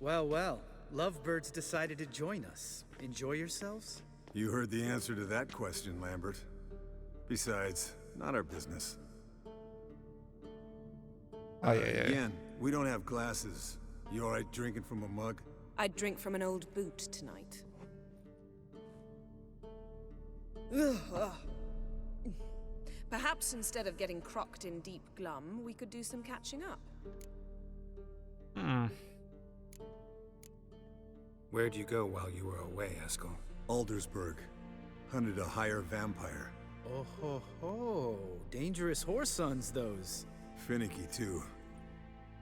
Well, well. Lovebirds decided to join us. Enjoy yourselves? You heard the answer to that question, Lambert. Besides, not our business. Again, we don't have glasses. You alright drinking from a mug? I'd drink from an old boot tonight. Perhaps instead of getting crocked in deep glum, we could do some catching up. Where'd you go while you were away, Eskel? Aldersburg. Hunted a higher vampire. Oh ho ho. Dangerous whoresons, those. Finicky, too.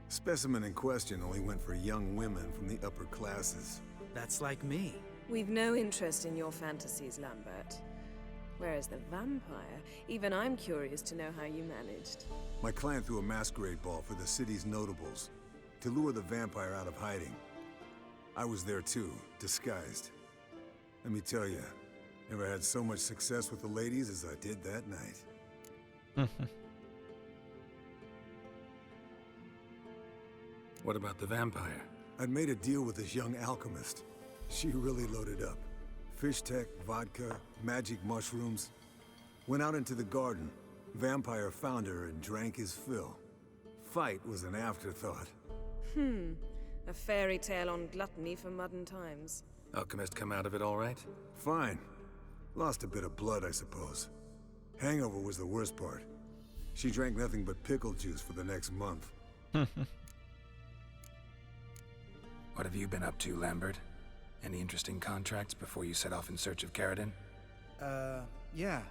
Specimen in question only went for young women from the upper classes. That's like me. We've no interest in your fantasies, Lambert. Whereas the vampire, even I'm curious to know how you managed. My client threw a masquerade ball for the city's notables to lure the vampire out of hiding. I was there too, disguised. Let me tell you, never had so much success with the ladies as I did that night. What about the vampire? I'd made a deal with this young alchemist. She really loaded up. Fish tech, vodka, magic mushrooms. Went out into the garden. Vampire found her and drank his fill. Fight was an afterthought. A fairy tale on gluttony for modern times. Alchemist come out of it all right? Fine. Lost a bit of blood, I suppose. Hangover was the worst part. She drank nothing but pickle juice for the next month. What have you been up to, Lambert? Any interesting contracts before you set off in search of Caradon? Yeah.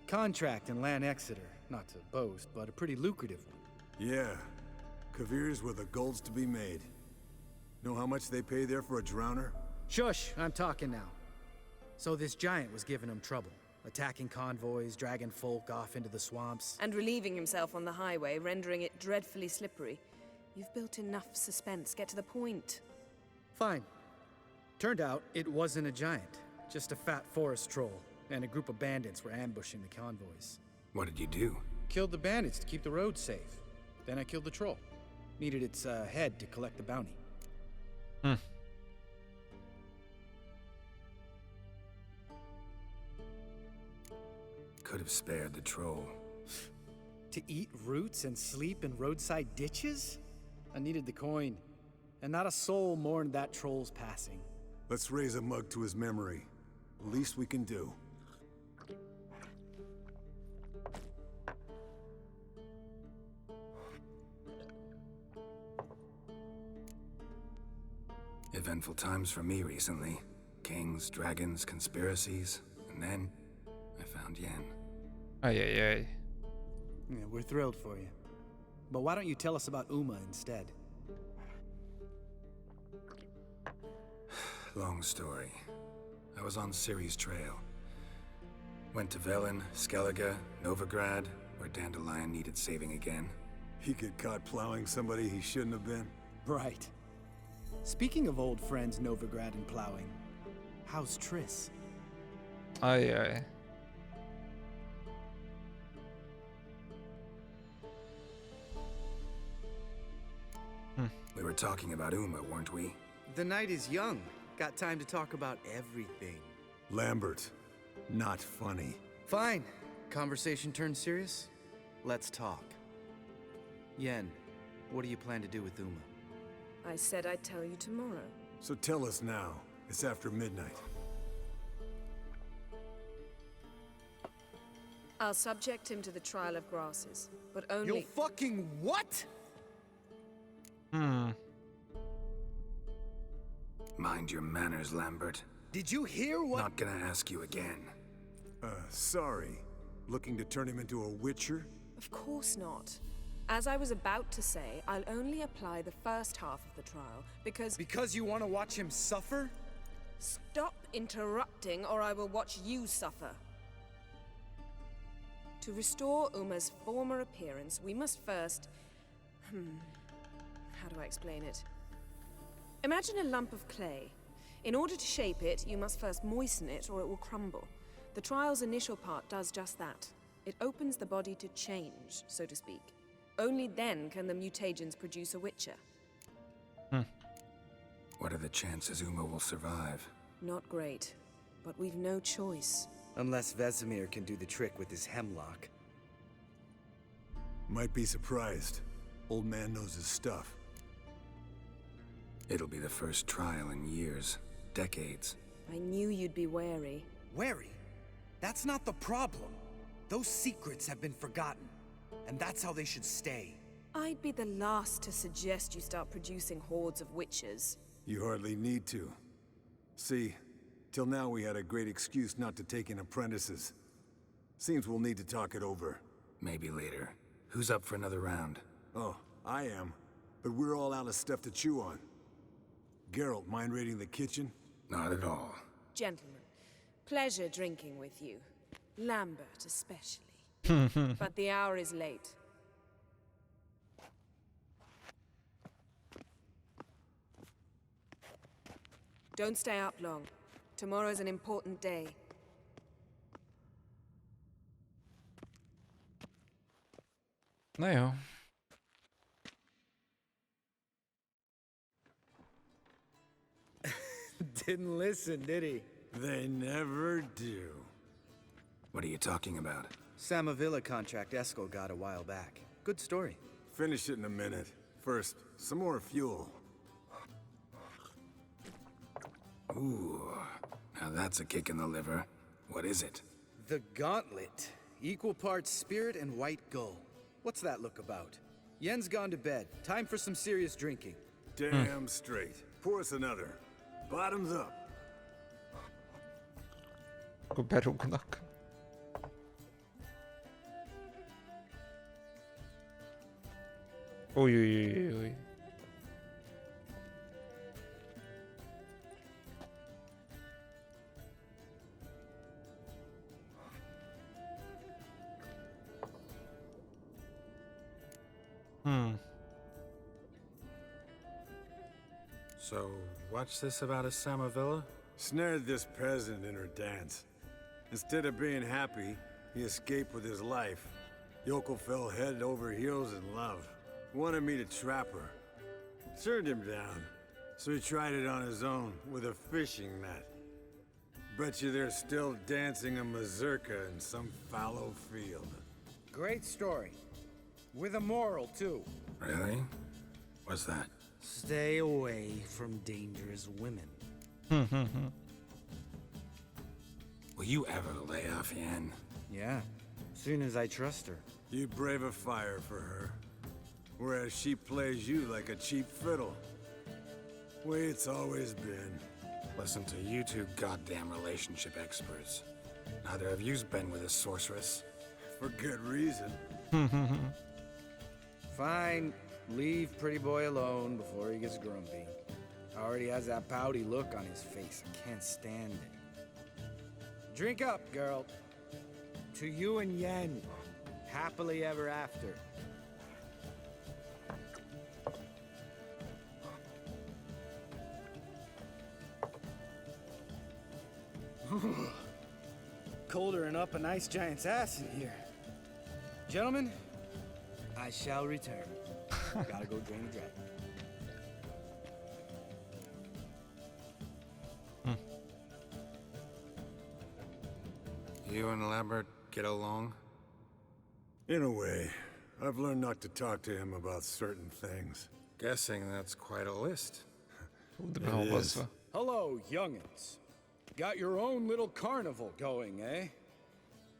Contract in Lan Exeter. Not to boast, but a pretty lucrative one. Yeah. Kavir's were the gold's to be made. Know how much they pay there for a drowner? Shush, I'm talking now. So this giant was giving him trouble. Attacking convoys, dragging folk off into the swamps. And relieving himself on the highway, rendering it dreadfully slippery. You've built enough suspense. Get to the point. Fine. Turned out it wasn't a giant. Just a fat forest troll. And a group of bandits were ambushing the convoys. What did you do? Killed the bandits to keep the roads safe. Then I killed the troll. Needed its head to collect the bounty. Could have spared the troll. To eat roots and sleep in roadside ditches? I needed the coin. And not a soul mourned that troll's passing. Let's raise a mug to his memory. The least we can do. Eventful times for me recently. Kings, dragons, conspiracies, and then I found Yen. Yeah, we're thrilled for you. But why don't you tell us about Uma instead? Long story. I was on Ciri's trail. Went to Velen, Skellige, Novigrad, where Dandelion needed saving again. He get caught plowing somebody he shouldn't have been? Right. Speaking of old friends Novigrad and plowing, how's Triss? Aye. We were talking about Uma, weren't we? The night is young. Got time to talk about everything. Lambert, not funny. Fine. Conversation turned serious? Let's talk. Yen, what do you plan to do with Uma? I said I'd tell you tomorrow. So tell us now. It's after midnight. I'll subject him to the trial of grasses, but only— You fucking what? Mind your manners, Lambert. Did you hear what— Not gonna ask you again. Sorry. Looking to turn him into a witcher? Of course not. As I was about to say, I'll only apply the first half of the trial, because— Because you want to watch him suffer? Stop interrupting, or I will watch you suffer. To restore Uma's former appearance, we must first— how do I explain it? Imagine a lump of clay. In order to shape it, you must first moisten it, or it will crumble. The trial's initial part does just that. It opens the body to change, so to speak. Only then can the mutagens produce a witcher. What are the chances Uma will survive? Not great, but we've no choice. Unless Vesemir can do the trick with his hemlock. Might be surprised. Old man knows his stuff. It'll be the first trial in years, decades. I knew you'd be wary. Wary? That's not the problem. Those secrets have been forgotten, and that's how they should stay. I'd be the last to suggest you start producing hordes of witches. You hardly need to. See, till now we had a great excuse not to take in apprentices. Seems we'll need to talk it over. Maybe later. Who's up for another round? Oh, I am. But we're all out of stuff to chew on. Geralt, mind raiding the kitchen? Not at all. Gentlemen, pleasure drinking with you. Lambert especially. But the hour is late. Don't stay up long. Tomorrow's an important day. Na jó. Didn't listen, did he? They never do. What are you talking about? Samavilla contract Eskel got a while back. Good story. Finish it in a minute. First, some more fuel. Ooh, now that's a kick in the liver. What is it? The Gauntlet. Equal parts spirit and white gull. What's that look about? Yen's gone to bed. Time for some serious drinking. Damn straight. Pour us another. Bottoms up. Akkor berúgnak. Új. So, what's this about a Samavilla? Snared this peasant in her dance. Instead of being happy, he escaped with his life. Yoko fell head over heels in love. Wanted me to trap her. Turned him down. So he tried it on his own with a fishing net. Bet you they're still dancing a mazurka in some fallow field. Great story. With a moral, too. Really? What's that? Stay away from dangerous women. Will you ever lay off, Yen? Yeah, soon as I trust her. You brave a fire for her. Whereas she plays you like a cheap fiddle. Way it's always been. Listen to you two goddamn relationship experts. Neither of you's been with a sorceress. For good reason. Fine, leave pretty boy alone before he gets grumpy. Already has that pouty look on his face. I can't stand it. Drink up, girl. To you and Yen. Happily ever after. Colder and up a nice giant's ass in here. Gentlemen, I shall return. Gotta go drain the dragon. You and Lambert get along? In a way. I've learned not to talk to him about certain things. Guessing that's quite a list. De behangozva. Hello, young'uns. Got your own little carnival going, eh?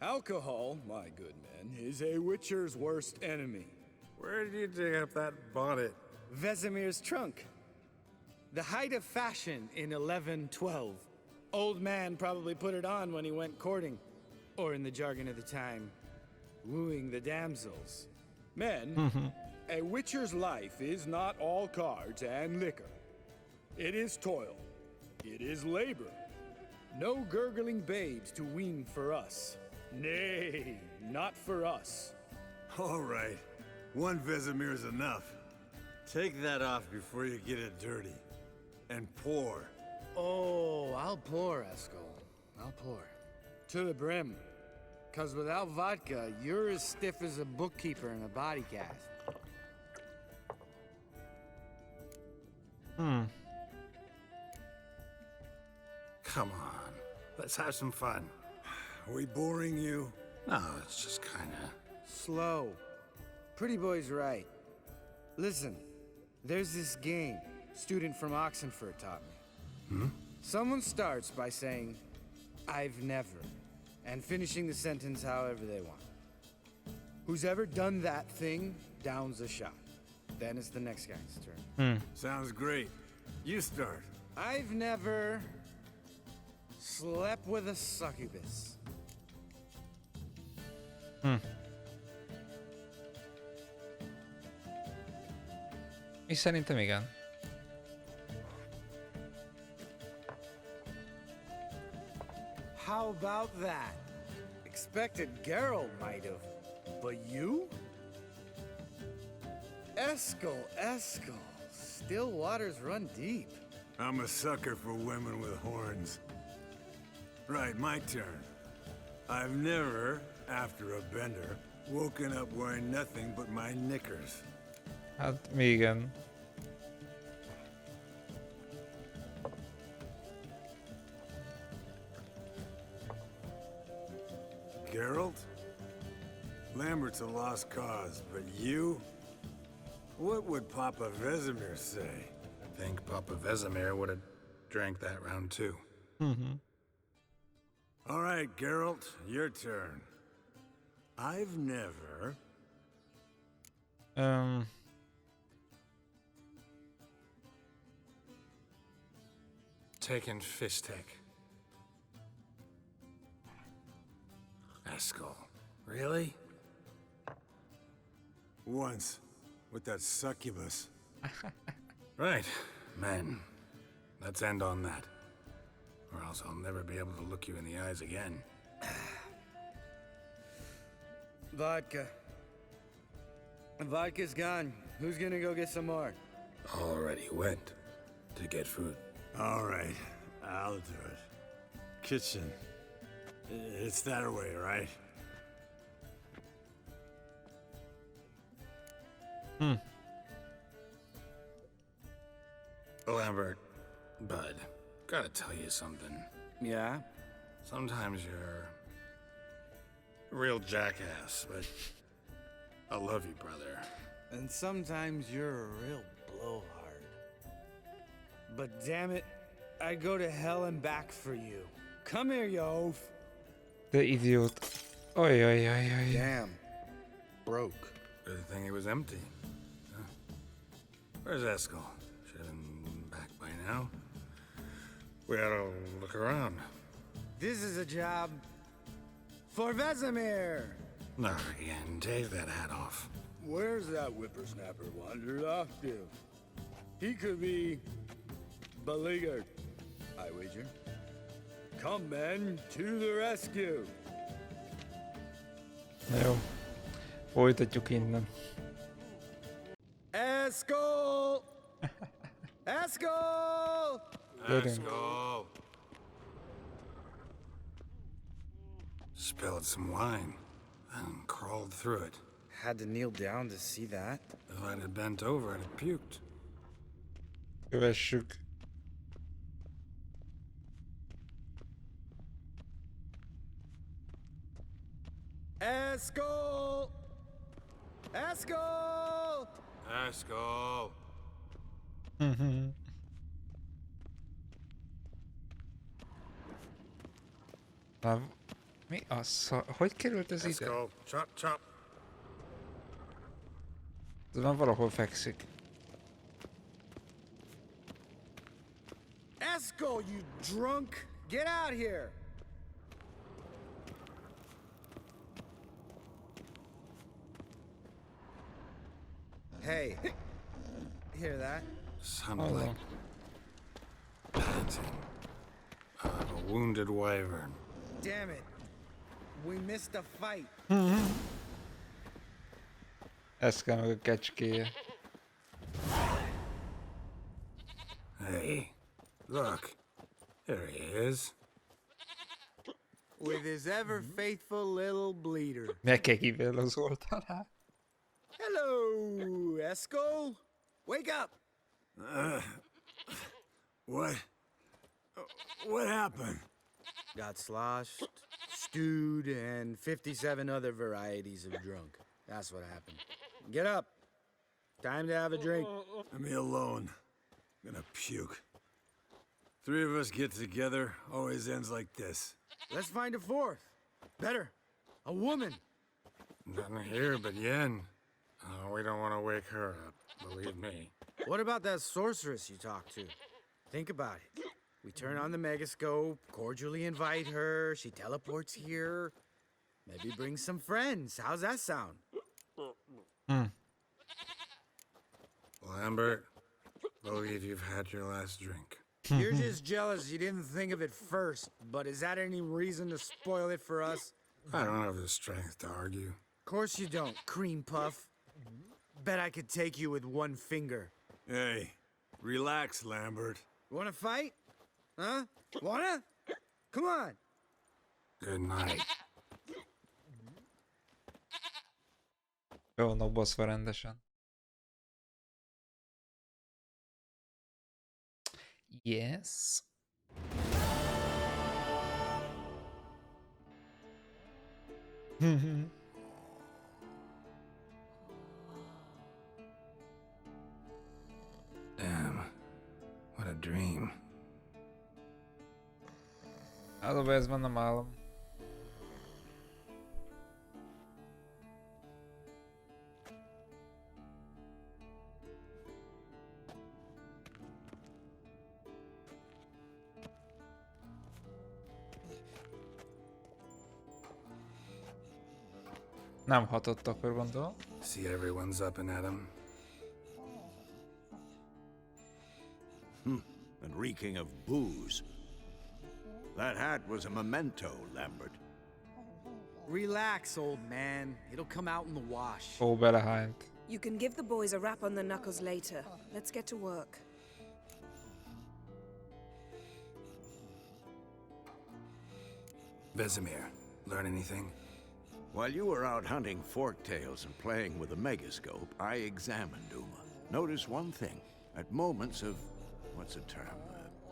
Alcohol, my good men, is a witcher's worst enemy. Where did you dig up that bonnet? Vesemir's trunk. The height of fashion in 1112. Old man probably put it on when he went courting. Or in the jargon of the time, wooing the damsels. Men, a witcher's life is not all cards and liquor. It is toil. It is labor. No gurgling babes to wean for us. Nay, not for us. All right. One Vesemir's enough. Take that off before you get it dirty. And pour. Oh, I'll pour, Eskel. I'll pour. To the brim. 'Cause without vodka, you're as stiff as a bookkeeper in a body cast. Come on, let's have some fun. Are we boring you? No, it's just kinda... Slow. Pretty boy's right. Listen, there's this game student from Oxenford taught me. Someone starts by saying, I've never, and finishing the sentence however they want. Who's ever done that thing downs a shot. Then it's the next guy's turn. Sounds great. You start. I've never slept with a succubus. És szerintem igen. How about that? Expected Geralt might have, but you? Eskel. Still waters run deep. I'm a sucker for women with horns. Right, my turn. I've never, after a bender, woken up wearing nothing but my knickers. Hát mi igen. Geralt? Lambert's a lost cause, but you? What would Papa Vesemir say? I think Papa Vesemir would have drank that round too. All right, Geralt, your turn. I've never... Taken Fistek. Eskel. Really? Once, with that succubus. Right, men. Let's end on that. Or else I'll never be able to look you in the eyes again. Vodka. Vodka's gone. Who's gonna go get some more? Already went to get food. All right, I'll do it. Kitchen. It's that way, right? Lambert, Bud, gotta tell you something. Yeah? Sometimes you're a real jackass, but I love you, brother. And sometimes you're a real blowhard. But damn it, I'd go to hell and back for you. Come here, you oaf. De idiót. Oj. Damn. Broke. Good thing it was empty. Huh? Where's Eskel? Should have been back by now. We ought to look around. This is a job for Vesemir. Not again. Take that hat off. Where's that whippersnapper wandered off to? He could be beleaguered, I wager. Come, men, to the rescue. Na jó. Folytatjuk innen. Eskel! Eskel! Eskel! Spilled some wine and crawled through it. Had to kneel down to see that. If I'd have bent over, I'd have puked. Kövessük. Eskel! Eskel! Eskel! Na, mi az? Hogy került ez ide? Eskel! Chop, chop! Tudom, valahol fekszik. Eskel, you drunk! Get out here! Hey, hear that? Sounded like panting of a wounded wyvern. Damn it. We missed a fight. Ez kell meg a kecskéje. Hey, look. There he is. With his ever faithful little bleeder. Mekegivel az oldalát. Hello, Eskel. Wake up. What? What happened? Got sloshed, stewed, and 57 other varieties of drunk. That's what happened. Get up. Time to have a drink. Leave me alone. I'm gonna puke. Three of us get together, always ends like this. Let's find a fourth. Better. A woman. Nothing here but Yen. Oh, we don't want to wake her up, believe me. What about that sorceress you talked to? Think about it. We turn on the megascope, cordially invite her, she teleports here. Maybe bring some friends. How's that sound? Lambert, believe you've had your last drink. You're just jealous you didn't think of it first, but is that any reason to spoil it for us? I don't have the strength to argue. Of course you don't, cream puff. Bet I could take you with one finger. Hey, relax, Lambert. Wanna fight? Huh? Wanna? Come on. Good night. Bevannak baszva rendesen. Yes. Damn. What a dream. Álom, ez van, nem álom. Nem hatott akkor, gondolom. See everyone's up and at 'em. And reeking of booze. That hat was a memento, Lambert. Relax, old man. It'll come out in the wash. Ó, belehányt. You can give the boys a rap on the knuckles later. Let's get to work. Vesemir, learn anything? While you were out hunting forktails and playing with the megascope, I examined Uma. Notice one thing. At moments of, what's the term,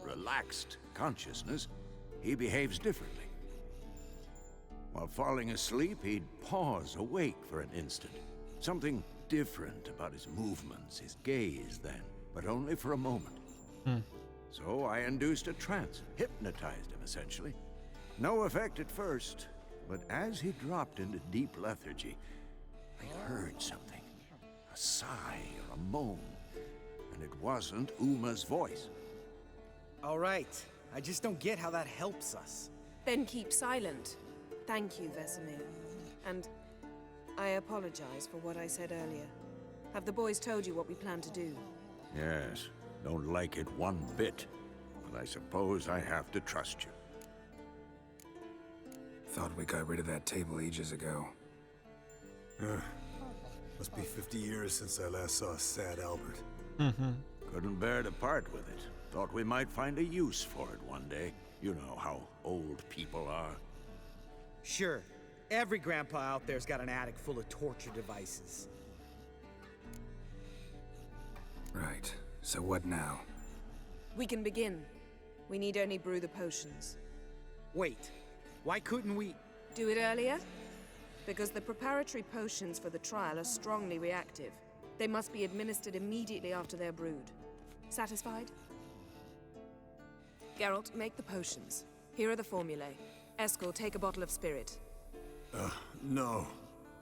relaxed consciousness, he behaves differently. While falling asleep, he'd pause awake for an instant. Something different about his movements, his gaze then, but only for a moment. So I induced a trance, hypnotized him essentially. No effect at first, but as he dropped into deep lethargy, I heard something. A sigh or a moan. And it wasn't Uma's voice. All right. I just don't get how that helps us. Then keep silent. Thank you, Vesemir. And I apologize for what I said earlier. Have the boys told you what we plan to do? Yes, don't like it one bit. But I suppose I have to trust you. Thought we got rid of that table ages ago. Must be 50 years since I last saw sad Albert. Couldn't bear to part with it. Thought we might find a use for it one day. You know how old people are. Sure. Every grandpa out there's got an attic full of torture devices. Right. So what now? We can begin. We need only brew the potions. Wait. Why couldn't we... Do it earlier? Because the preparatory potions for the trial are strongly reactive. They must be administered immediately after they're brewed. Satisfied? Geralt, make the potions. Here are the formulae. Eskel, take a bottle of spirit. No.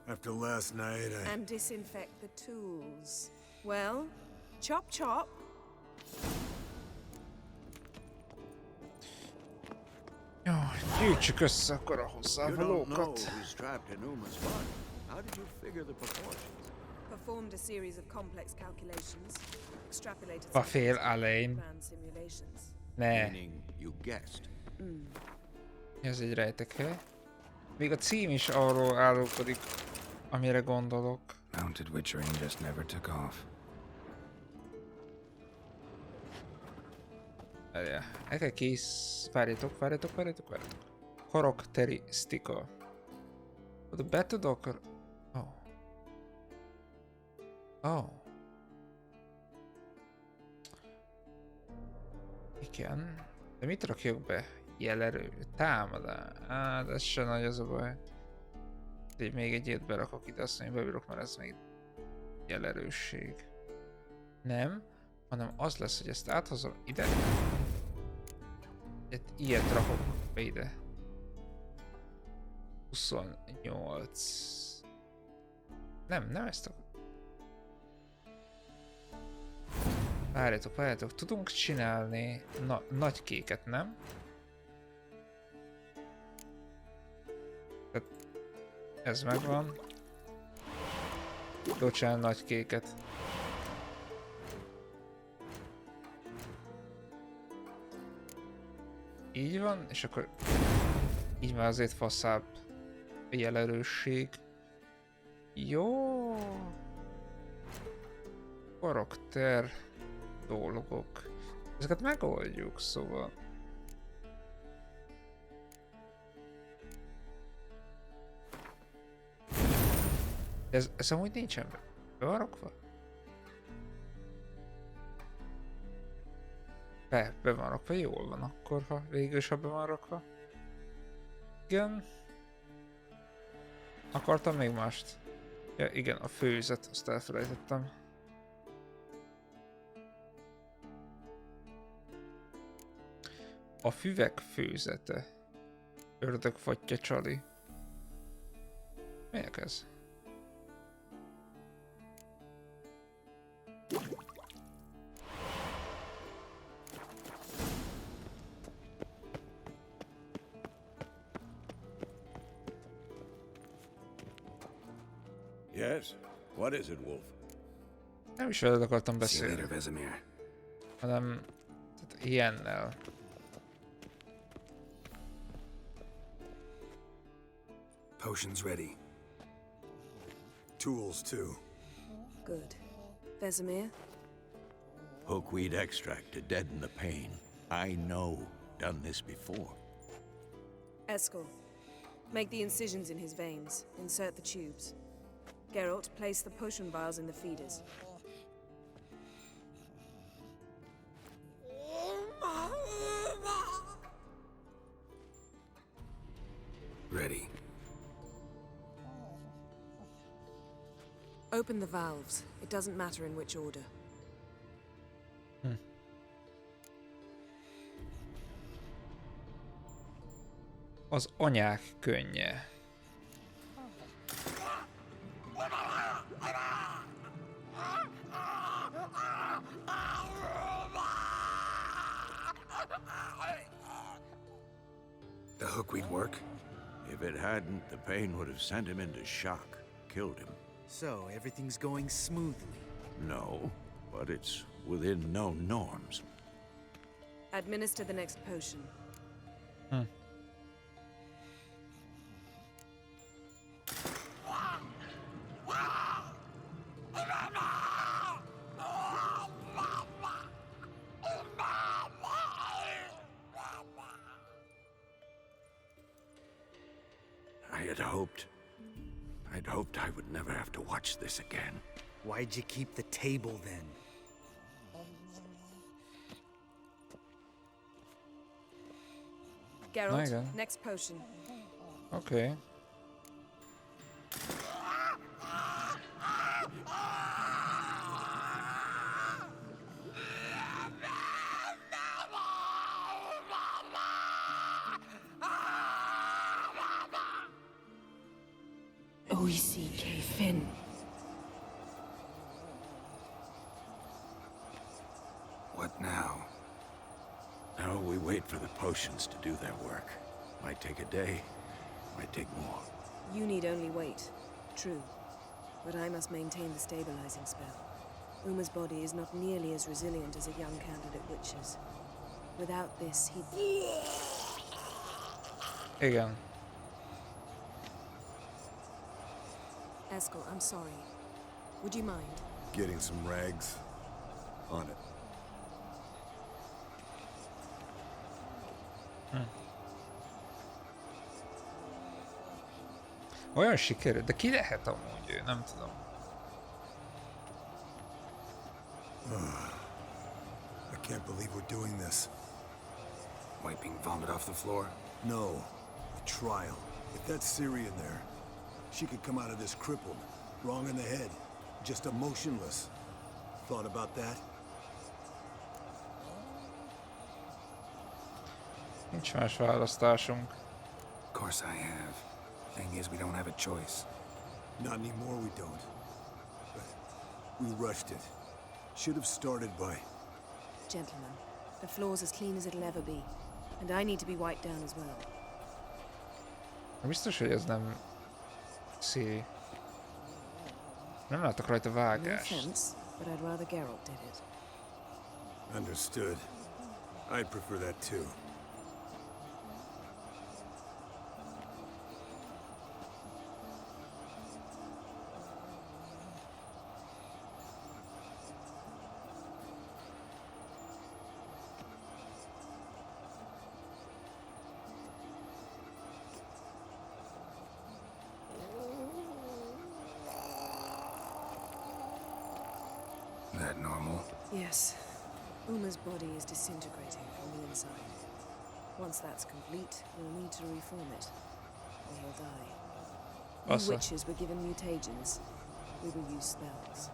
After last night, And disinfect the tools. Well, chop chop. Jó, gyűjtsük össze akkor a You don't know hozzávalókat. who's trapped in Uma's body. How did you figure the proportions? Performed a series of complex calculations. Extrapolated A fél elején. planned simulations. Ne, Meaning you guessed. ez egy rejtekhely. Még a cím is arról árulkodik, amire gondolok. Mounted witchering just never took off. Várjál, el kell kész... Várjatok. Karakterisztika. Oda be tudok... Oh. Oh. Igen. De mit rakjuk be? Jelerő, támadás. De ez se nagy az a baj. De még egy ilyet berakok ide, azt mondja, bebírok, mert ez még jelerősség. Nem, hanem az lesz, hogy ezt áthozom ide. Ilyet rakok be ide. 28. Nem ezt akarok. Várjátok, tudunk csinálni nagy kéket, nem? Tehát ez megvan. Tudok csinálni nagy kéket. Így van, és akkor így már azért faszább a jelerősség. Jó. Karakter dolgok. Ezeket megoldjuk, szóval. Ez amúgy nincsen be van rakva? Be van rakva, jól van akkor, ha végül is be van rakva. Igen. Akartam még mást. Ja igen, a főzet, azt elfelejtettem. A füvek főzete. Ördögfatja csali. Miért ez? Yes? What is it, Wolf? Nem is veled akartam See you later, beszélni, Vesemir. hanem tehát ilyennel. Potion's ready. Tools, too. Good. Vesemir? Hookweed extract to deaden the pain. I know. Done this before. Eskel, make the incisions in his veins. Insert the tubes. Geralt, place the potion vials in the feeders. Ready. Open the valves. It doesn't matter in which order. Az anyák könnye. The hookweed work? If it hadn't, the pain would have sent him into shock, killed him. So, everything's going smoothly. No, but it's within known norms. Administer the next potion. I'd hoped I would never have to watch this again. Why'd you keep the table then? Geralt, Nigel. next potion. Oké. OECK Finn. What now? Now we wait for the potions to do their work. Might take a day, might take more. You need only wait. True. But I must maintain the stabilizing spell. Uma's body is not nearly as resilient as a young candidate witch's. Without this, he'd... Igen. Eskel, I'm sorry. Would you mind? Getting some rags. On it. Olyan sikerült, de ki lehet amúgy ő? Nem tudom. I can't believe we're doing this. Wiping vomit off the floor? No, the trial. If that's Syrian there, she could come out of this crippled, wrong in the head, just emotionless. Thought about that? Nincs más választásunk. Of course I have. Thing is, we don't have a choice. Not anymore, we don't. But we rushed it. Should have started by... Gentlemen, the floor's as clean as it'll ever be. And I need to be wiped down as well. Biztos, hogy ez nem... Siri. Nem látok rajta No vágást. offense, but I'd rather Geralt did it. Understood. I'd prefer that too. That normal? Yes. Uma's body is disintegrating from the inside. Once that's complete, we'll need to reform it, or he'll die. You Awesome. witches were given mutagens. We will use spells.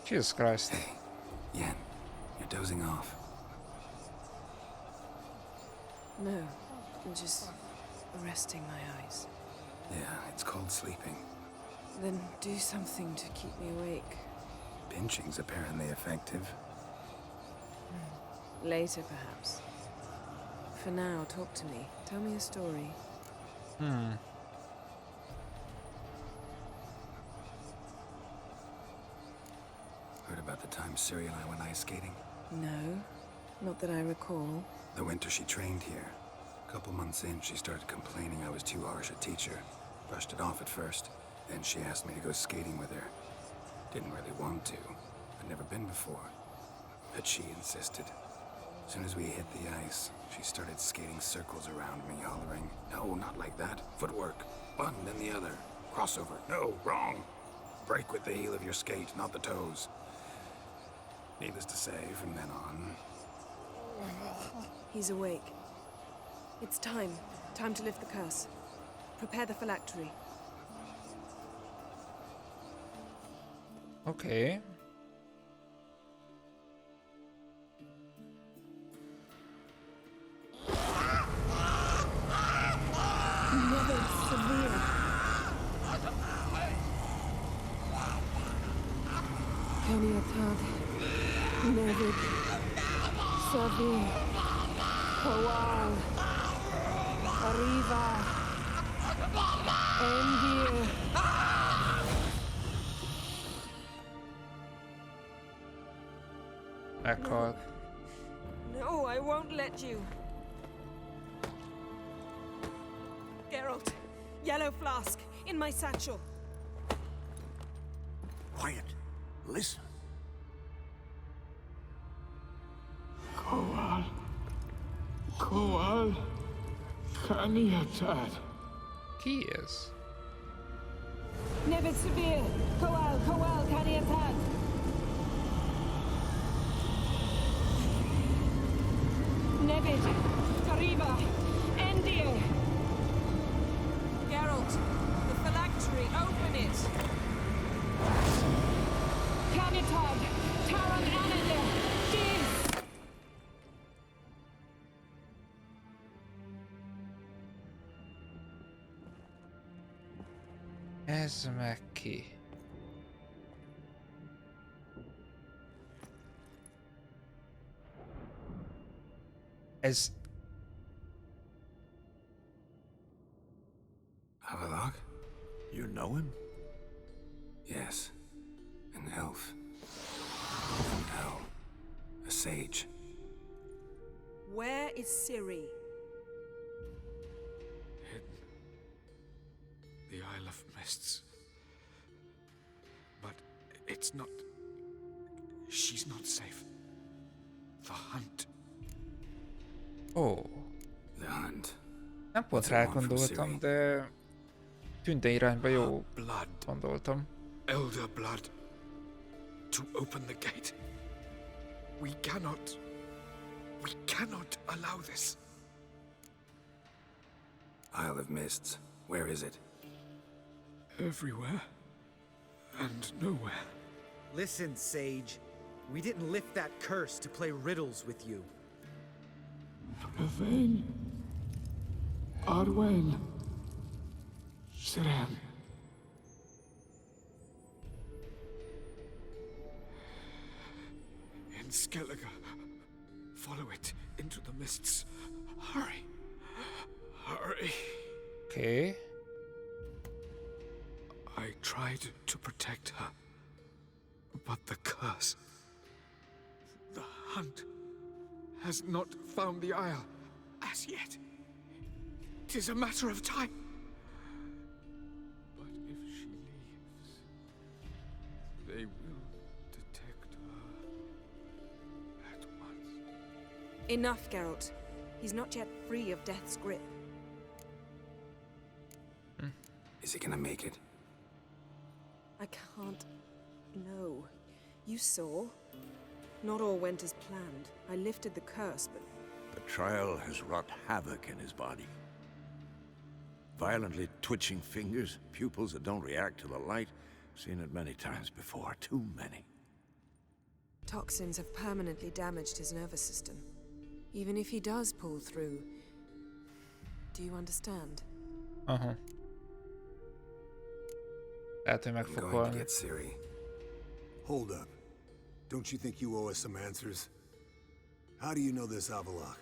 Jesus Christ. Hey, Yen, you're dozing off. No, I'm just resting my eyes. Yeah, it's called sleeping. Then do something to keep me awake. Pinching's apparently effective. Later, perhaps. For now, talk to me. Tell me a story. Heard about the time Siri and I went ice skating? No, not that I recall. The winter she trained here. A couple months in, she started complaining I was too harsh a teacher. Brushed it off at first. Then she asked me to go skating with her. Didn't really want to. I'd never been before. But she insisted. As soon as we hit the ice, she started skating circles around me, hollering, "No, not like that. Footwork. One, then the other. Crossover. No, wrong. Break with the heel of your skate, not the toes." Needless to say, from then on, He's awake. It's time. Time to lift the curse. Prepare the phylactery. Okay. Never severe. Kaniatad. Never severe. Kowal. Arriva. Endir. Meghalt. No, I won't let you. Geralt, yellow flask in my satchel. Quiet. Listen. Kowal. Kowal. Kaniatad. Ki ez? Never severe. Kowal, Kowal, Kaniatad. Nevid, Kariba, Endir. Geralt, the phylactery, open it. Kanitad, Taran Ananda, Div. Ez meg ki? Ez... Havelock? You know him? Yes. An elf. An owl. A sage. Where is Ciri? Hidden. The Isle of Mists. But it's not... She's not safe. The hunt. Ó, The hunt. nem pont What's it want from rágondoltam, Ciri? de... Tünde irányba jó Blood. gondoltam. Elder blood. to open the gate. We cannot allow this. Isle of Mists. Where is it? Everywhere and nowhere. Listen, Sage. We didn't lift that curse to play riddles with you. Yvain. Arwen. Siren. In Skellige. Follow it into the mists. Hurry. Hurry. Okay. I tried to protect her, but the curse, the hunt, has not found the Isle as yet. It is a matter of time. But if she leaves, they will detect her at once. Enough, Geralt. He's not yet free of death's grip. Is he gonna make it? I can't. No. You saw? Not all went as planned. I lifted the curse, but The trial has wrought havoc in his body. Violently twitching fingers, pupils that don't react to the light. Seen it many times before, too many. toxins have permanently damaged his nervous system. Even if he does pull through, do you understand? Aha. Lehet, hogy meg I'm fog going to halni. get Ciri. Hold up. Don't you think you owe us some answers? How do you know this Avallac'h?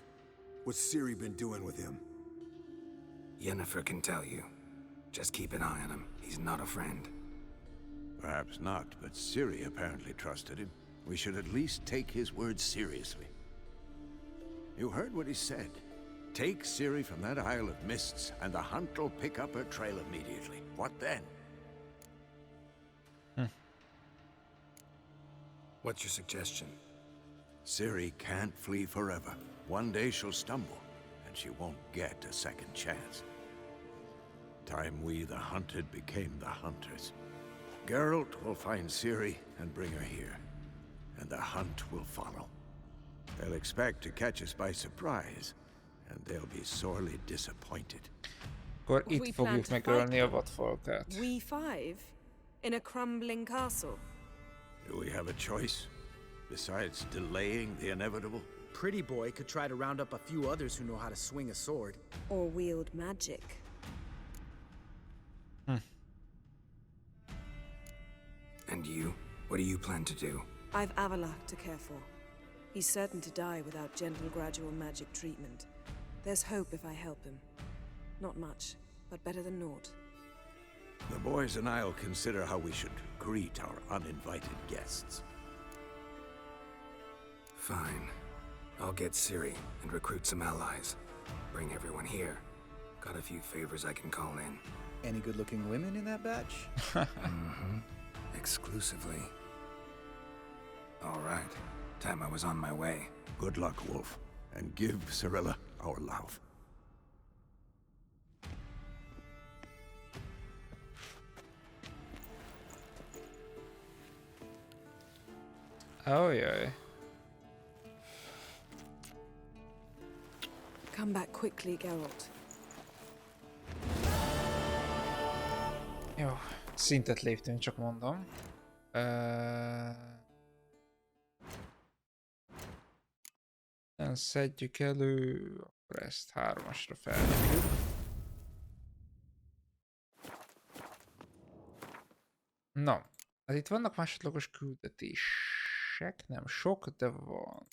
What's Ciri been doing with him? Yennefer can tell you. Just keep an eye on him. He's not a friend. Perhaps not, but Ciri apparently trusted him. We should at least take his words seriously. You heard what he said. Take Ciri from that Isle of Mists, and the hunt will pick up her trail immediately. What then? What's your suggestion? Ciri can't flee forever. One day she'll stumble, and she won't get a second chance. Time we, the hunted, became the hunters. Geralt will find Ciri and bring her here, and the hunt will follow. They'll expect to catch us by surprise, and they'll be sorely disappointed. Akkor We itt plan fogjuk to megölni fight a vadfalkát. We five? In a crumbling castle? Do we have a choice, besides delaying the inevitable? Pretty Boy could try to round up a few others who know how to swing a sword. Or wield magic? And you? What do you plan to do? I've Avallac'h to care for. He's certain to die without gentle, gradual magic treatment. There's hope if I help him. Not much, but better than naught. The boys and I'll consider how we should greet our uninvited guests. Fine. I'll get Ciri and recruit some allies. Bring everyone here. Got a few favors I can call in. Any good-looking women in that batch? Exclusively. All right. Time I was on my way. Good luck, Wolf, and give Cirilla our love. Ajaj. Come back quickly, Geralt. Jó, szintet léptünk, csak mondom. Szedjük elő, akkor ezt 3-asra felhívjuk. Na, hát itt vannak másodlagos küldetések, nem sok, de van.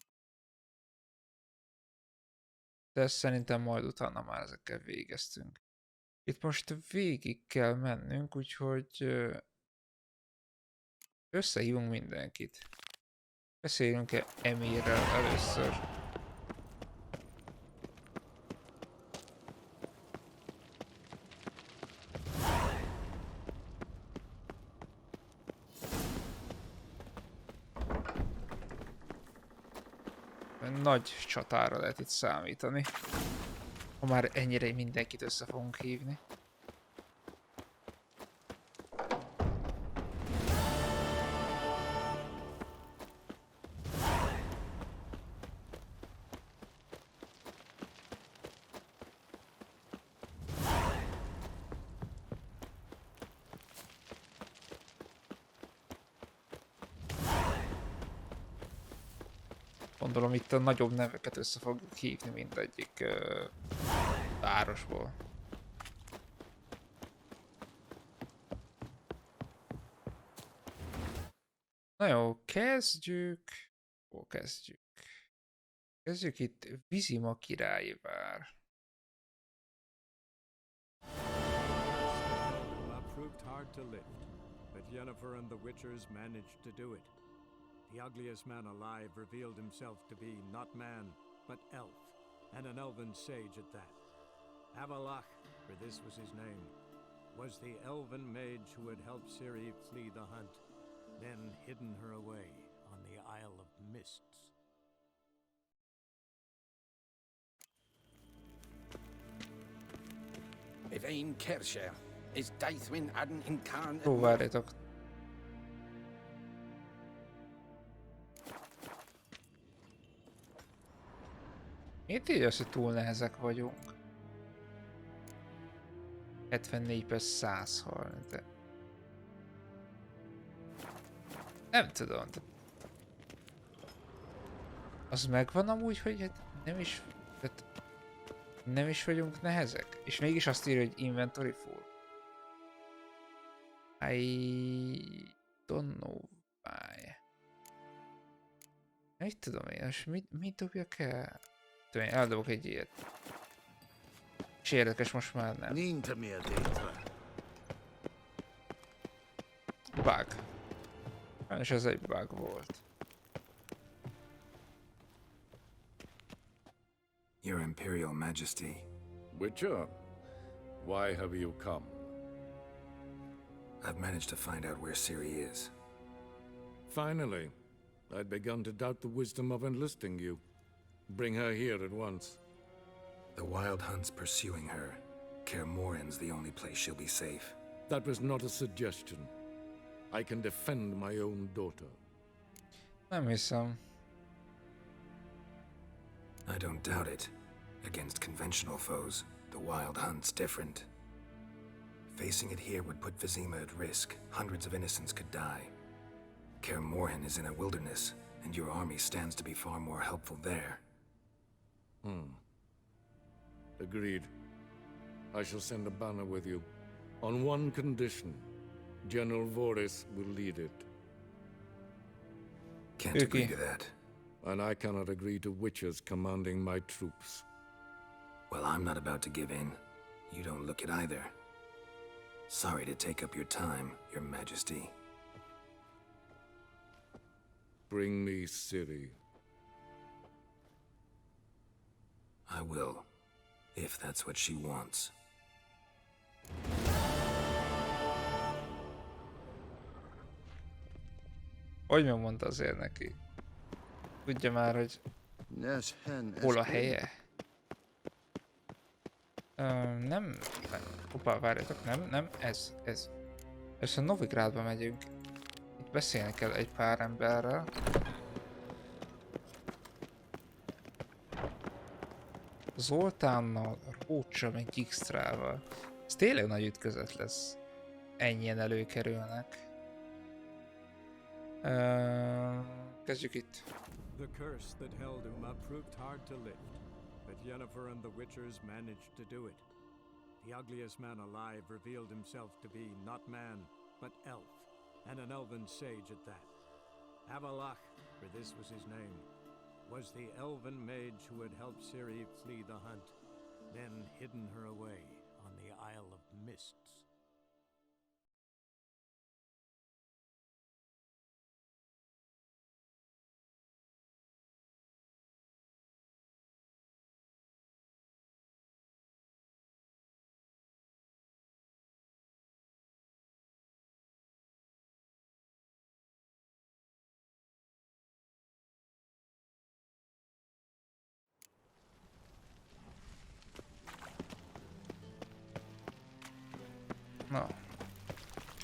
De szerintem majd utána már ezekkel végeztünk. Itt most végig kell mennünk, úgyhogy összehívunk mindenkit. Beszéljünk-e Emirrel először? Nagy csatára lehet itt számítani. Ha már ennyire mindenkit össze fogunk hívni. Gondolom itt a nagyobb neveket össze fogjuk hívni mindegyik városból. Na jó, kezdjük. Kezdjük itt Vizima királyi vár. Proved hard to lift, but Yennefer and the Witchers managed to do it. The ugliest man alive revealed himself to be not man, but elf, and an elven sage at that. Avalach, for this was his name, was the elven mage who had helped Ciri flee the hunt, then hidden her away on the Isle of Mists. Evain Kersher is Daithwin Adden Incarn. Ó, várjátok. Miért így az, hogy túl nehezek vagyunk? 74 per 130, de... Nem tudom. Az megvan amúgy, hogy hát nem is... Tehát nem is vagyunk nehezek. És mégis azt írja, hogy inventory full. I don't know why. Mit tudom én, és mit dobjak el? Tudom én, eldobok egy ilyet. És érdekes, most már nem. Bug. És ez egy bug volt. Your Imperial Majesty. Witcher, why have you come? I've managed to find out where Ciri is. Finally. I'd begun to doubt the wisdom of enlisting you. Bring her here at once. The Wild Hunt's pursuing her. Kaer Morhen's the only place she'll be safe. That was not a suggestion. I can defend my own daughter. Nem hiszem. I don't doubt it. Against conventional foes, the Wild Hunt's different. Facing it here would put Vizima at risk. Hundreds of innocents could die. Kaer Morhen is in a wilderness, and your army stands to be far more helpful there. Agreed. I shall send a banner with you. On one condition. General Voris will lead it. Can't agree to that. And I cannot agree to witches commanding my troops. Well, I'm not about to give in. You don't look it either. Sorry to take up your time, Your Majesty. Bring me Ciri. I will, if that's what she wants. Hogy mondta azért neki? Tudja már, hogy hol a helye? Nem... Hoppá, várjatok, nem, ez. Ezt a Novigrádba megyünk. Itt beszélni kell egy pár emberrel. Zoltánnal, Rócsa, meg Dijkstrával. Ez tényleg nagy ütközet lesz. Ennyien előkerülnek. Kezdjük itt. The curse that held Uma proved hard to lift, but Yennefer and the Witchers managed to do it. The ugliest man alive revealed himself to be not man, but elf, and an elven sage at that. Avalach, for this was his name, was the elven mage who had helped Ciri flee the hunt, then hidden her away on the Isle of Mists. Na.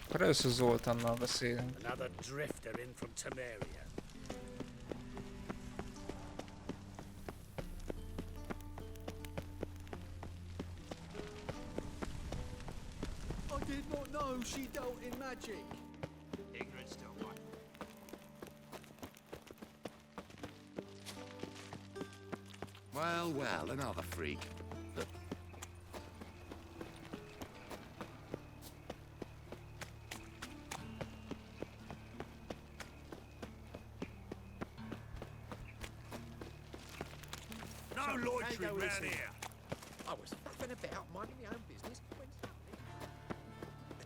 Akkor először Zoltánnal beszélünk. Another drifter in from Temeria. I did not know she dealt in magic. Ignorance still what? Well, well, another freak. No loitering round here. I was faffing about, minding my own business, when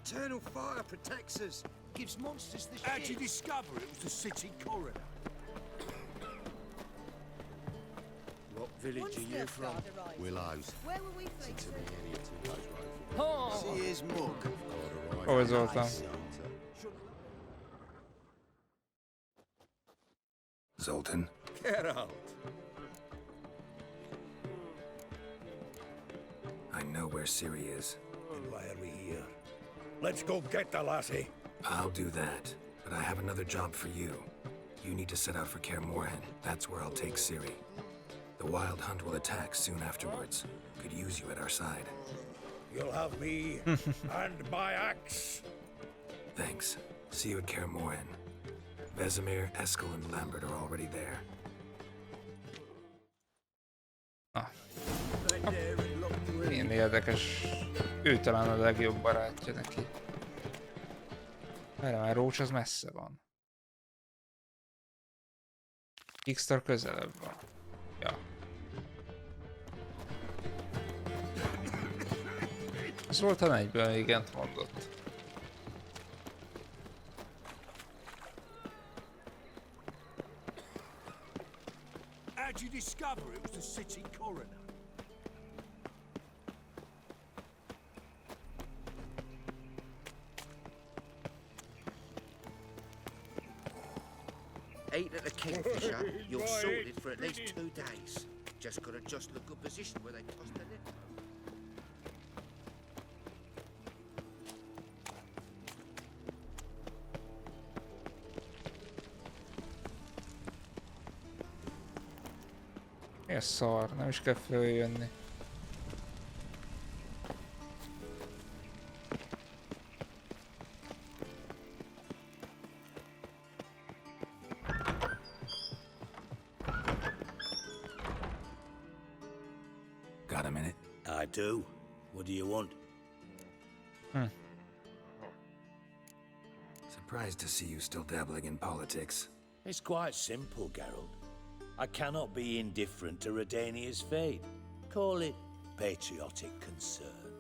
Eternal fire protects us. Gives monsters the shit. How'd you discover it was the city coroner? What village are you from? Willows. Where were we placed? See his mug. Hol Zoltán? Zoltan? Get out. I know where Ciri is. Then why are we here? Let's go get the lassie. I'll do that, but I have another job for you. You need to set out for Kaer Morhen. That's where I'll take Ciri. The Wild Hunt will attack soon afterwards. Could use you at our side. You'll have me and my axe. Thanks. See you at Kaer Morhen. Vesemir, Eskel, and Lambert are already there. Milyen érdekes. Ő talán a legjobb barátja neki. Erre már Roach az messze van. X-Star közelebb van. Ja. Zoltán egyből igent mondott. How'd you discover it was the city coroner? ate at the Kingfisher, you're sorted for at least 2 days. Just gotta adjust the good position where they tossed the net. Mi a szar? Nem is kell följönni. Got a minute? I do. What do you want? Surprised to see you still dabbling in politics. It's quite simple, Geralt. I cannot be indifferent to Redania's fate. Call it patriotic concern.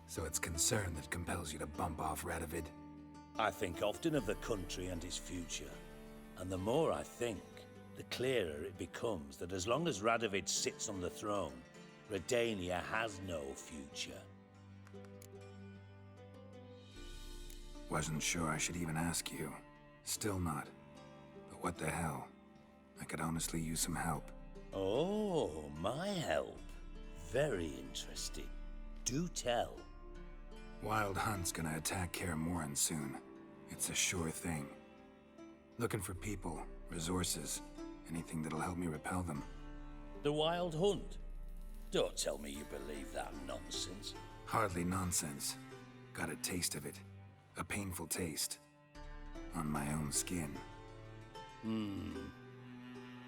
So it's concern that compels you to bump off Radovid? I think often of the country and its future. And the more I think, the clearer it becomes that as long as Radovid sits on the throne, Redania has no future. Wasn't sure I should even ask you. Still not. But what the hell? I could honestly use some help. Oh, my help. Very interesting. Do tell. Wild Hunt's gonna attack Kaer Morhen soon. It's a sure thing. Looking for people, resources, anything that'll help me repel them. The Wild Hunt? Don't tell me you believe that nonsense. Hardly nonsense. Got a taste of it. A painful taste. On my own skin.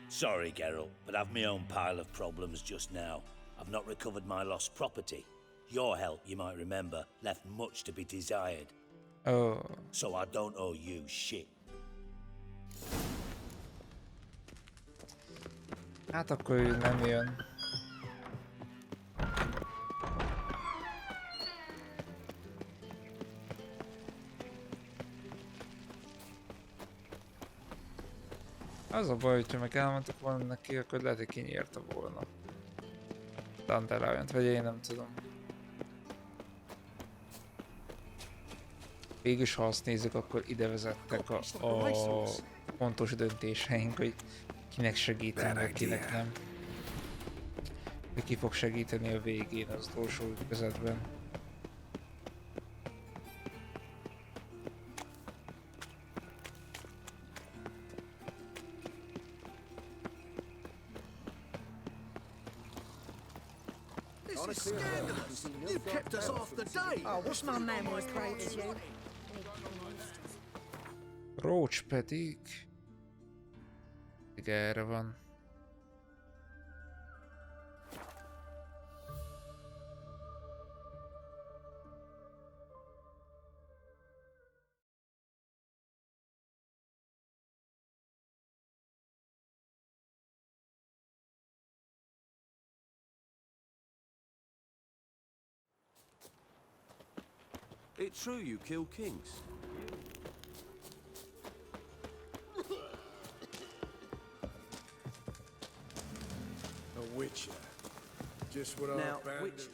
Sorry, Geralt, but I've my own pile of problems just now. I've not recovered my lost property. Your help, you might remember, left much to be desired. Oh. So I don't owe you shit. Hát akkor ő nem jön. Az a baj, hogyha meg elmondtuk volna neki, akkor lehet, hogy kinyírta volna. Dandelion-t, vagy én nem tudom. Végülis ha azt nézzük, akkor ide vezettek a fontos döntéseink, hogy kinek segíteni, kinek nem. Hogy ki fog segíteni a végén az utolsó ütközetben. This is scandalous. You kept us off the date. I wish my man was brave as you. Roach pedig... Igen, erre van. It's true you kill kings. A witcher. Just what Now, our band which- is.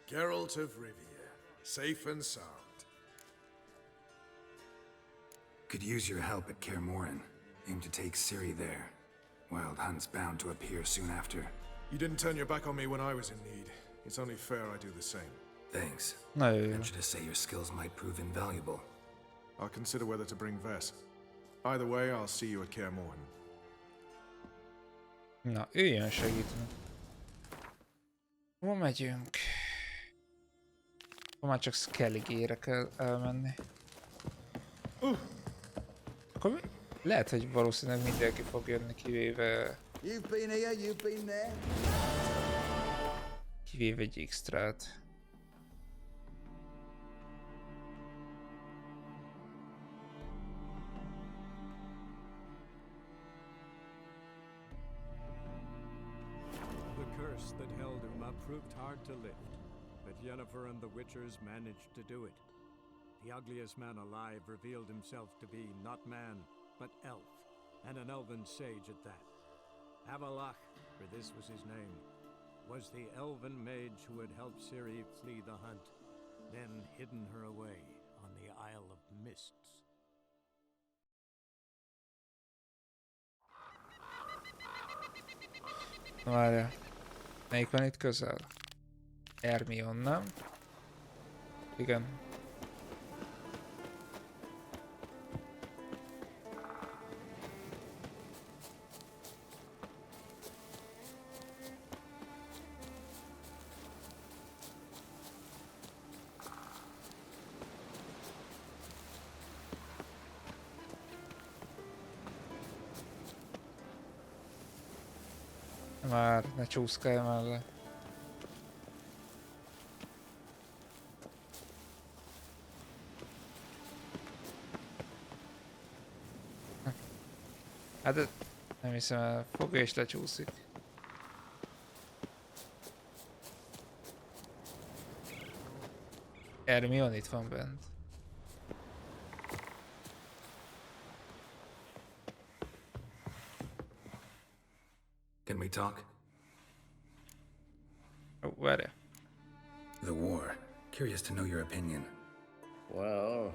Geralt of Rivia. Safe and sound. Could use your help at Kaer Morhen. Aim to take Ciri there. Wild Hunt's bound to appear soon after. You didn't turn your back on me when I was in need. It's only fair I do the same. Thanks. No. Venture to say your skills might prove invaluable. I'll consider whether to bring Vess. Either way, I'll see you at Kaer Morhen. Na, ő jön segíteni. Hova megyünk? Már csak Skelligére kell elmenni. Akkor lehet, hogy valószínűleg mindenki fog jönni, kivéve... You've been here, you've been there. Kivéve egy extrát. The curse that held Uma proved hard to lift, but Yennefer and the Witchers managed to do it. The ugliest man alive revealed himself to be not man, but elf, and an elven sage at that. Avalach, for this was his name, was the elven mage who had helped Ciri flee the hunt, then hidden her away on the Isle of Mists. Várjál. Melyik van itt közel? Hermione, nem? Igen. Már ne csúszkálj mellé. Hát nem hiszem el, fogja és lecsúszik. Hermione itt van bent. Can we talk? Oh, várjál. The war. Curious to know your opinion. Well,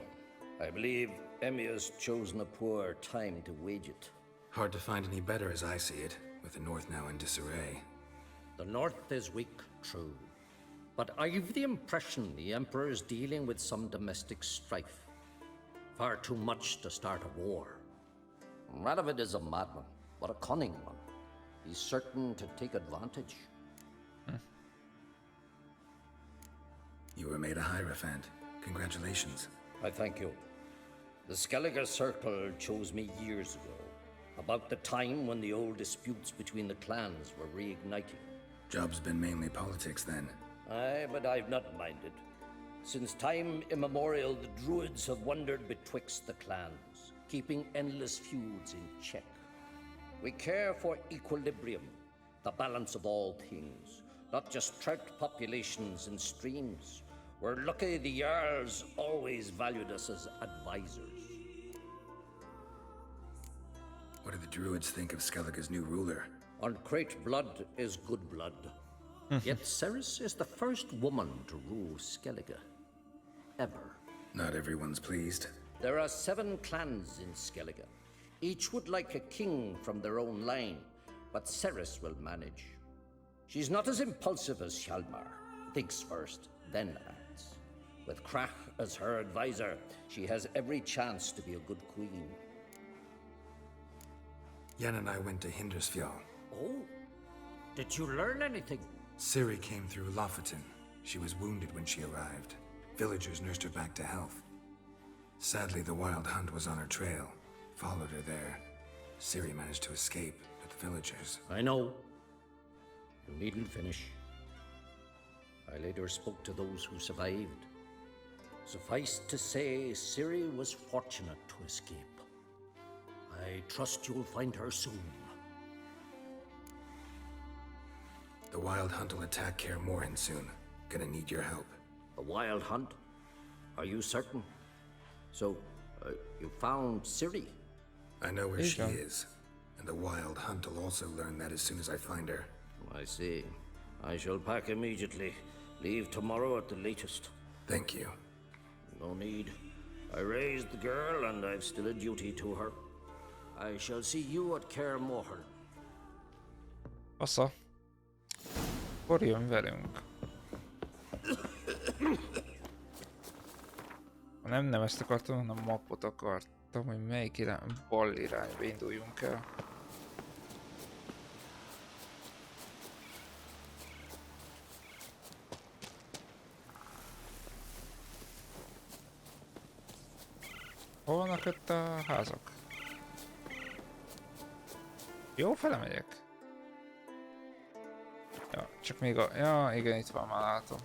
I believe Emmir's chosen a poor time to wage it. Hard to find any better as I see it, with the North now in disarray. The North is weak, true. But I've the impression the Emperor is dealing with some domestic strife. Far too much to start a war. Radovid is a madman, but a cunning one. He's certain to take advantage. You were made a Hierophant. Congratulations. I thank you. The Skellige Circle chose me years ago, about the time when the old disputes between the clans were reigniting. Job's been mainly politics then. Aye, but I've not minded. Since time immemorial, the Druids have wandered betwixt the clans, keeping endless feuds in check. We care for equilibrium, the balance of all things, not just trout populations and streams. We're lucky the Jarls always valued us as advisors. What do the Druids think of Skellige's new ruler? Uncrate blood is good blood. Yet Ceres is the first woman to rule Skellige. Ever. Not everyone's pleased. There are 7 clans in Skellige. Each would like a king from their own line, but Ceres will manage. She's not as impulsive as Hjalmar. Thinks first, then acts. With Krach as her advisor, she has every chance to be a good queen. Yen and I went to Hindersfjall. Oh, did you learn anything? Ciri came through Lofoten. She was wounded when she arrived. Villagers nursed her back to health. Sadly, the Wild Hunt was on her trail. Followed her there. Ciri managed to escape, but the villagers... I know. You needn't finish. I later spoke to those who survived. Suffice to say, Ciri was fortunate to escape. I trust you'll find her soon. The Wild Hunt will attack Kaer Morhen soon. Gonna need your help. The Wild Hunt? Are you certain? So, you found Ciri? I know where she is, and the Wild Hunt will also learn that as soon as I find her. I see. I shall pack immediately. Leave tomorrow at the latest. Thank you. No need. I raised the girl, and I've still a duty to her. I shall see you at Kaer Morhen. Fasza. Akkor jön velünk. Nem ezt akartam, hanem mappot akartam, hogy melyik bal irányba induljunk el. Hol vannak itt a házak? Jó fele megyek? Ja, csak még a... Ja, igen, itt van, már látom.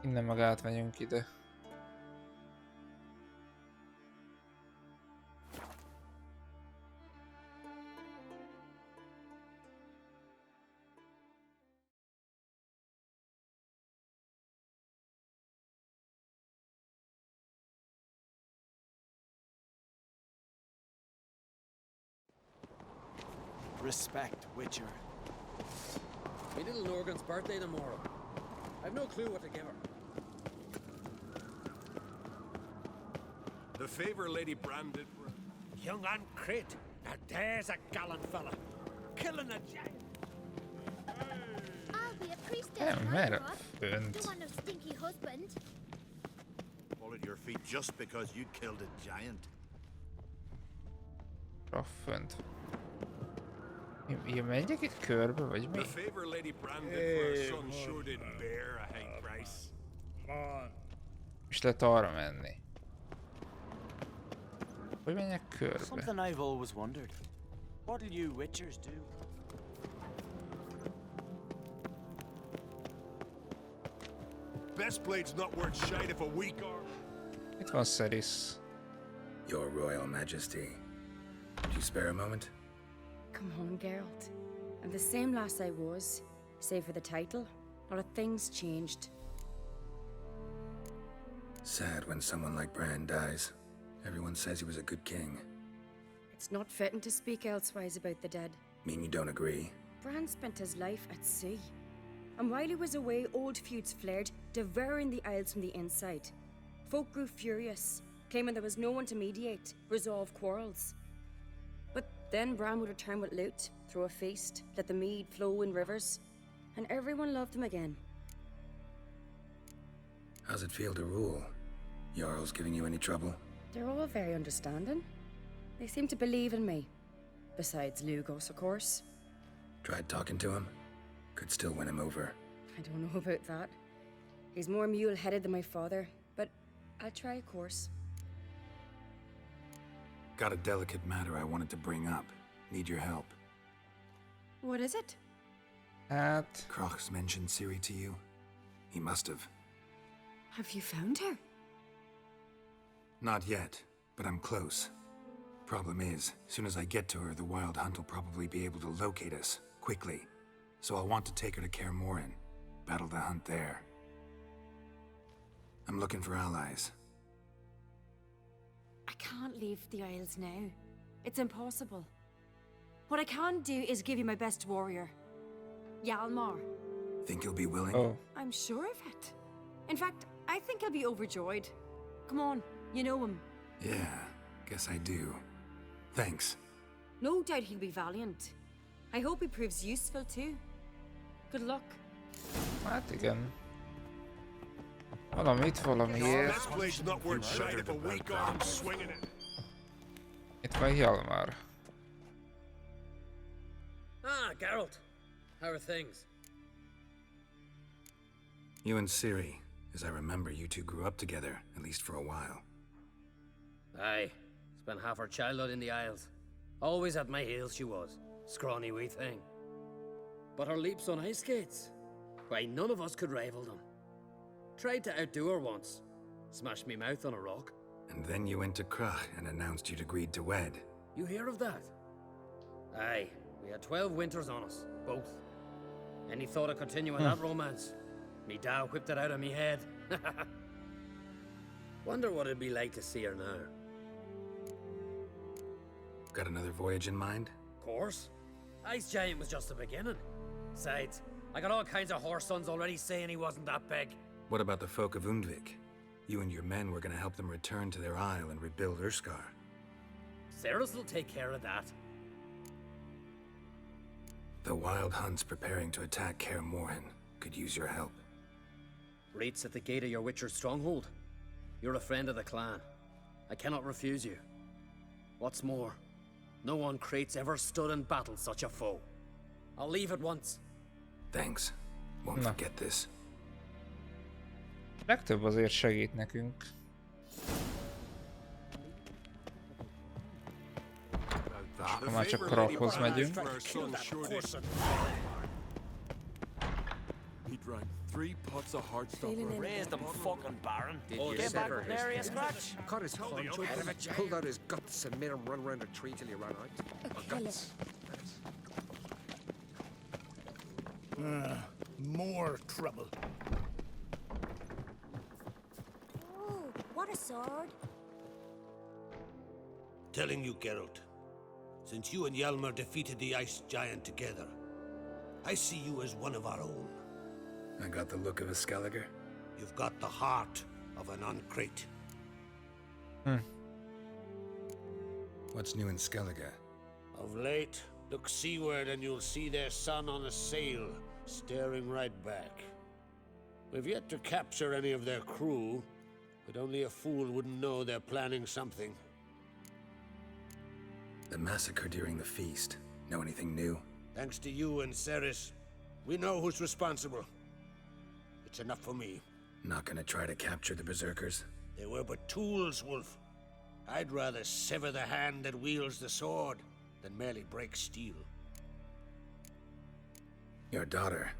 Innen meg átmegyünk ide. Respect, Witcher. My little Norgan's birthday tomorrow. I've no clue what to give her. The favor Lady Brandon. Young Uncrit. Now there's a gallant fella. Killing a giant. I'll be a priestess. Nem, merre fönt? Don't want no stinky husband. Fall at your feet just because you killed a giant. Csak fönt. Én megyek itt körbe, vagy mi? The favor Lady Brandon for her son sure did bear a high price. És lehet arra menni. Hogy menjek körbe? Something I've always wondered. What'll you Witchers do? Best blade's not worth shite if a weak arm. Itt van Ceris. Your Royal Majesty. Would you spare a moment? Come on, Geralt. I'm the same lass I was, save for the title. A lot of things changed. Sad when someone like Bran dies. Everyone says he was a good king. It's not fitting to speak elsewise about the dead. Mean you don't agree? Bran spent his life at sea. And while he was away, old feuds flared, devouring the Isles from the inside. Folk grew furious, claiming there was no one to mediate, resolve quarrels. But then Bran would return with loot, throw a feast, let the mead flow in rivers, and everyone loved him again. How's it feel to rule? Jarl's giving you any trouble? They're all very understanding. They seem to believe in me. Besides Lugos, of course. Tried talking to him? Could still win him over. I don't know about that. He's more mule-headed than my father, but I'll try, of course. Got a delicate matter I wanted to bring up. Need your help. What is it? Kroch's mentioned Ciri to you? He must have. Have you found her? Not yet, but I'm close. Problem is, as soon as I get to her, the Wild Hunt will probably be able to locate us, quickly. So I'll want to take her to Kaer Morhen, battle the hunt there. I'm looking for allies. I can't leave the Isles now. It's impossible. What I can do is give you my best warrior, Hjalmar. Think you'll be willing? Oh. I'm sure of it. In fact, I think he'll be overjoyed. Come on, you know him. Yeah, guess I do. Thanks. No doubt he'll be valiant. I hope he proves useful too. Good luck. Hát igen. Valamit valamiért. Best blade's not worth shite if a weak arm swinging it. Itt van Hjalmar. Ah, Geralt. How are things? You and Ciri. As I remember, you two grew up together, at least for a while. Aye. Spent half her childhood in the Isles. Always at my heels she was. Scrawny wee thing. But her leaps on ice skates? Why, none of us could rival them. Tried to outdo her once. Smashed me mouth on a rock. And then you went to Krach and announced you'd agreed to wed. You hear of that? Aye, we had 12 winters on us, both. Any thought of continuing that romance? Me dad whipped it out of me head. Wonder what it'd be like to see her now. Got another voyage in mind? Of course. Ice Giant was just the beginning. Besides, I got all kinds of horse sons already saying he wasn't that big. What about the folk of Undvik? You and your men were gonna help them return to their isle and rebuild Urskar. Ceres will take care of that. The Wild Hunt's preparing to attack Kaer Morhen. Could use your help. Rates at the gate of your Witcher's stronghold. You're a friend of the clan. I cannot refuse you. What's more, no uncrate's ever stood in battle such a foe. I'll leave at once. Thanks. Won't forget this. Legtöbb azért segít nekünk. Ha már csak Krachhoz megyünk. He drank 3 pots of hard stuff. Raised them fucking Baron. Get back from there, you scratch. Cut his haunch up, pulled out his guts and made him run around a tree till he ran out. Guts. More trouble. Oh, what a sword. Telling you, Geralt, since you and Hjalmar defeated the Ice Giant together, I see you as one of our own. I got the look of a Skelliger. You've got the heart of an uncrate. What's new in Skellige? Of late, look seaward and you'll see their sun on a sail, staring right back. We've yet to capture any of their crew, but only a fool wouldn't know they're planning something. The massacre during the feast. Know anything new? Thanks to you and Ceres, we know who's responsible. It's enough for me. Not gonna try to capture the Berserkers? They were but tools, Wolf. I'd rather sever the hand that wields the sword than merely break steel. Your daughter.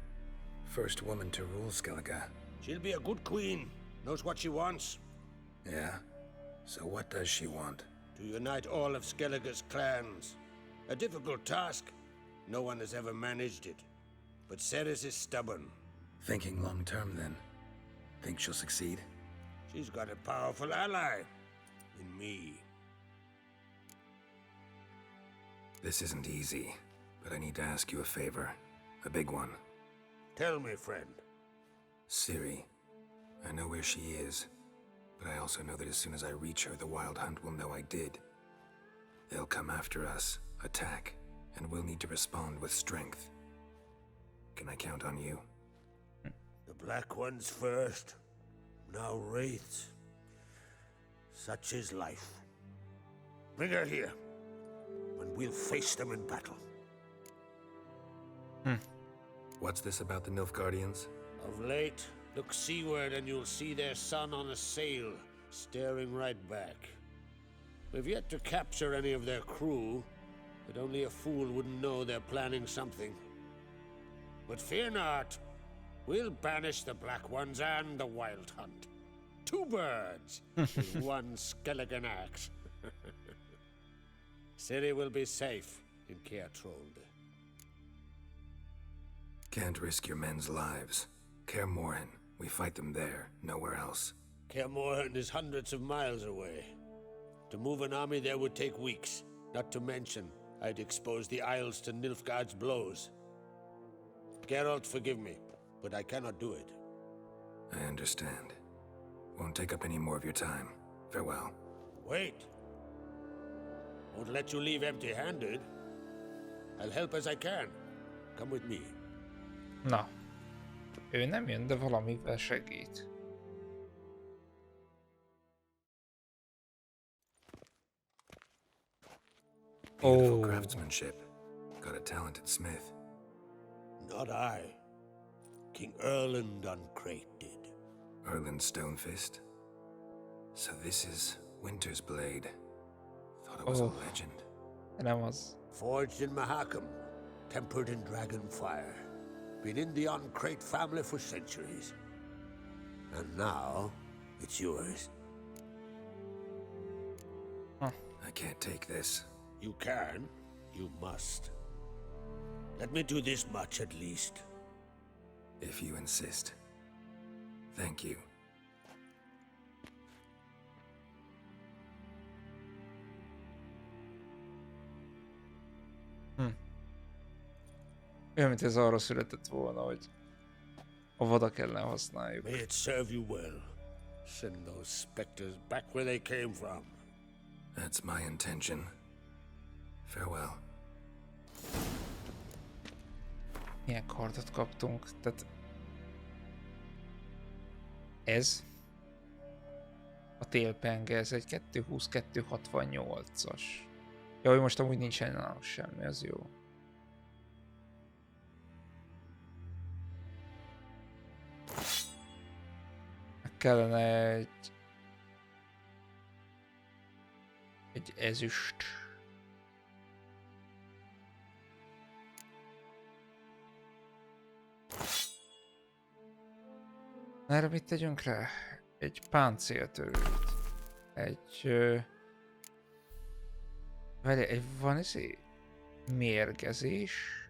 First woman to rule Skellige. She'll be a good queen. Knows what she wants. Yeah? So what does she want? To unite all of Skellige's clans. A difficult task. No one has ever managed it. But Ceres is stubborn. Thinking long term, then. Think she'll succeed? She's got a powerful ally. In me. This isn't easy, but I need to ask you a favor. A big one. Tell me, friend. Ciri. I know where she is, but I also know that as soon as I reach her, the Wild Hunt will know I did. They'll come after us, attack, and we'll need to respond with strength. Can I count on you? The Black Ones first, now Wraiths. Such is life. Bring her here, and we'll face them in battle. What's this about the Nilfgaardians? Of late, look seaward and you'll see their sun on a sail, staring right back. We've yet to capture any of their crew, but only a fool wouldn't know they're planning something. But fear not, we'll banish the Black Ones and the Wild Hunt. 2 birds with 1 Skelligan axe. Ciri will be safe in Kaer Trolde. Can't risk your men's lives. Kaer Morhen, we fight them there, nowhere else. Kaer Morhen is hundreds of miles away. To move an army there would take weeks, not to mention I'd expose the Isles to Nilfgaard's blows. Geralt, forgive me, but I cannot do it. I understand. Won't take up any more of your time. Farewell. Wait. Won't let you leave empty-handed. I'll help as I can. Come with me. Na. Ő nem jön, de valamivel segít. Beautiful craftsmanship. Got a talented smith. Not I. King Erland Uncrate did. Erland Stonefist? So this is Winter's Blade. Thought it was a legend. Nem az. Forged in Mahakam, tempered in dragon fire. Been in the Uncrate family for centuries. And now, It's yours. I can't take this. You can. You must. Let me do this much at least. If you insist. Thank you. Olyan, mint ez arra született volna, hogy a vadak ellen használjuk. May it serve you well. Send those specters back where they came from. That's my intention. Farewell. Milyen kardot kaptunk, tehát... Ez... A télpenge, ez egy 220-268-as. Ja, hogy most amúgy nincsen nálunk semmi, az jó. Kellene egy ezüst. Erre mit tegyünk rá? Egy páncéltörőt. Van mérgezés.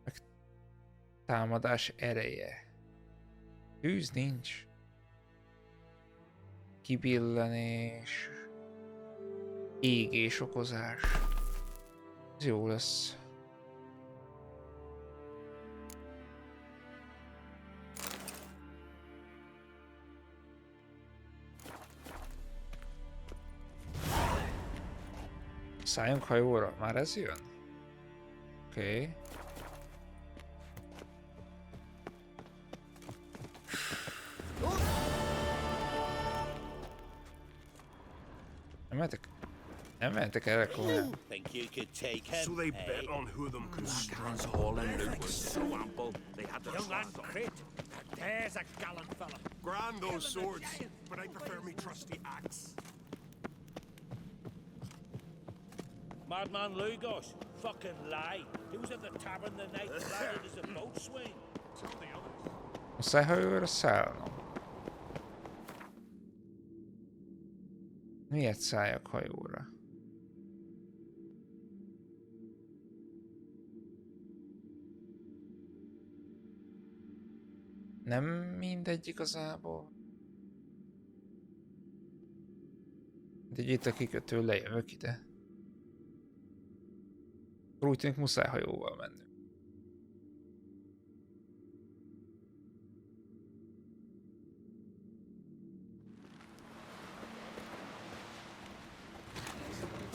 Meg támadás ereje. Tűz nincs. Kibillenés. Égés okozás. Ez jó lesz. Szálljunk hajóra. Már ez jön? Oké. Nem mentek erre komolyan. So they bet on who of them could strand all and loot was so ample they had to Young Crit, there's a gallant fella. Grand those swords, but I prefer me trusty axe. Madman Lugos, fucking lie. He was at the tavern the night planted as a boatswain. Muszáj hajóra szállnom. Miért szálljak hajóra? Nem mindegy igazából. De itt a kikötő, lejövök ide. Úgy tűnik muszáj hajóval menni.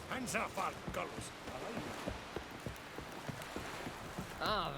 Hands up, all gulls. Ah,